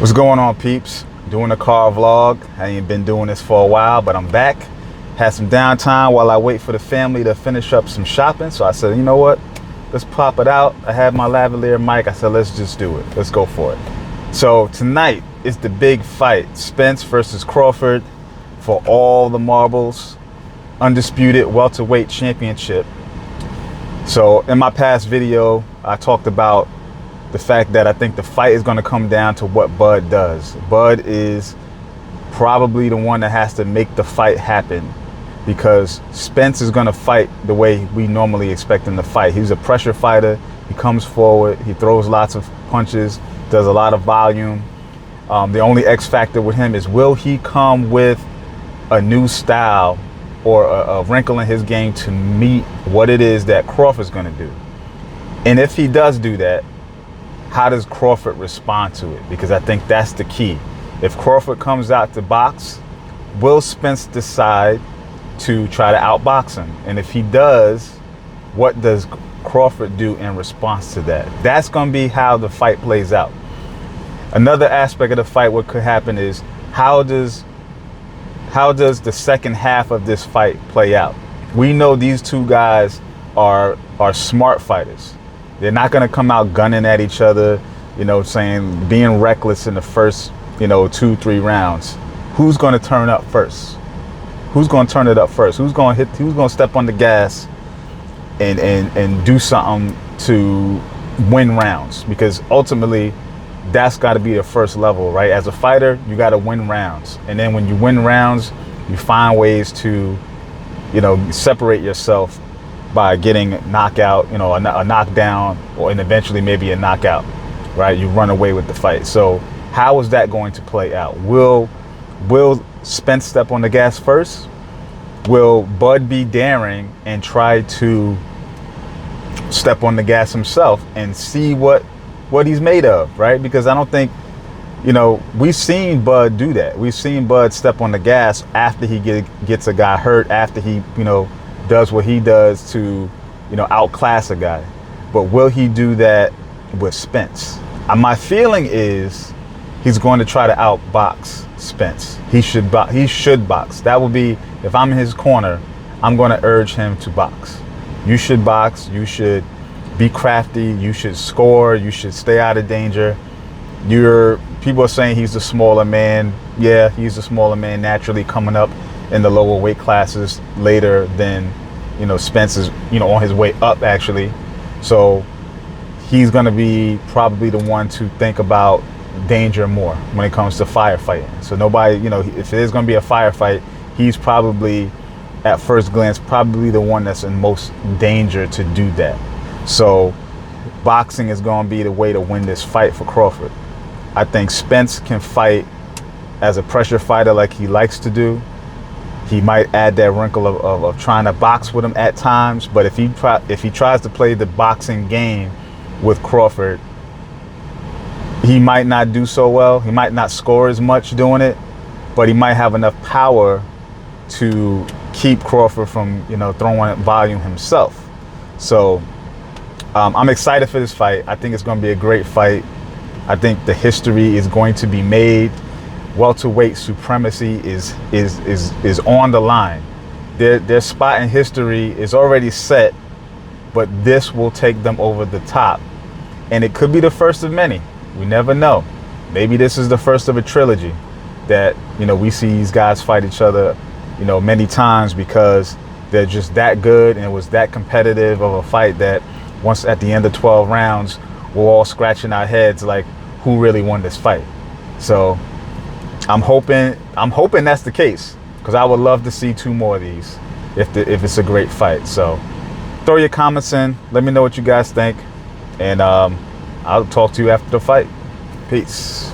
What's going on, peeps? Doing a car vlog. I ain't been doing this for a while, but I'm back. Had some downtime while I wait for the family to finish up some shopping. So I said, you know what? Let's pop it out. I have my lavalier mic. I said, let's just do it. Let's go for it. So tonight is the big fight. Spence versus Crawford for all the marbles. Undisputed welterweight championship. So in my past video, I talked about the fact that I think the fight is going to come down to what Bud does. Bud is probably the one that has to make the fight happen, because Spence is going to fight the way we normally expect him to fight. He's a pressure fighter. He comes forward. He throws lots of punches, does a lot of volume. The only X factor with him is, will he come with a new style or a wrinkle in his game to meet what it is that Crawford's going to do? And if he does do that, how does Crawford respond to it? Because I think that's the key. If Crawford comes out to box, will Spence decide to try to outbox him? And if he does, what does Crawford do in response to that? That's going to be how the fight plays out. Another aspect of the fight, what could happen is, how does the second half of this fight play out? We know these two guys are smart fighters. They're not going to come out gunning at each other, being reckless in the first, 2-3 rounds. Who's going to turn up first? Who's going to turn it up first? Who's going to step on the gas and do something to win rounds? Because ultimately, that's got to be the first level, right? As a fighter, you got to win rounds. And then when you win rounds, you find ways to, separate yourself by getting a knockout, a knockdown, and eventually maybe a knockout, right? You run away with the fight. So how is that going to play out? Will Spence step on the gas first? Will Bud be daring and try to step on the gas himself and see what he's made of, right? Because I don't think, we've seen Bud do that. We've seen Bud step on the gas after he gets a guy hurt, after he, does what he does to, outclass a guy. But will he do that with Spence? My feeling is he's going to try to outbox Spence. He should box. That would be, if I'm in his corner, I'm going to urge him to box. You should box. You should be crafty. You should score. You should stay out of danger. People are saying he's the smaller man. Yeah, he's the smaller man naturally, coming up in the lower weight classes later than, Spence is, on his way up actually. So he's going to be probably the one to think about danger more when it comes to firefighting. So nobody, if there's going to be a firefight, he's probably, at first glance, probably the one that's in most danger to do that. So boxing is going to be the way to win this fight for Crawford. I think Spence can fight as a pressure fighter like he likes to do. He might add that wrinkle of trying to box with him at times, but if he tries to play the boxing game with Crawford, he might not do so well. He might not score as much doing it, but he might have enough power to keep Crawford from, throwing volume himself. So I'm excited for this fight. I think it's going to be a great fight. I think the history is going to be made. Welterweight supremacy is on the line. Their spot in history is already set, but this will take them over the top. And it could be the first of many. We never know. Maybe this is the first of a trilogy that, we see these guys fight each other, many times, because they're just that good and it was that competitive of a fight that once at the end of 12 rounds, we're all scratching our heads like, who really won this fight? So I'm hoping that's the case, because I would love to see 2 more of these if it's a great fight. So throw your comments in. Let me know what you guys think. And I'll talk to you after the fight. Peace.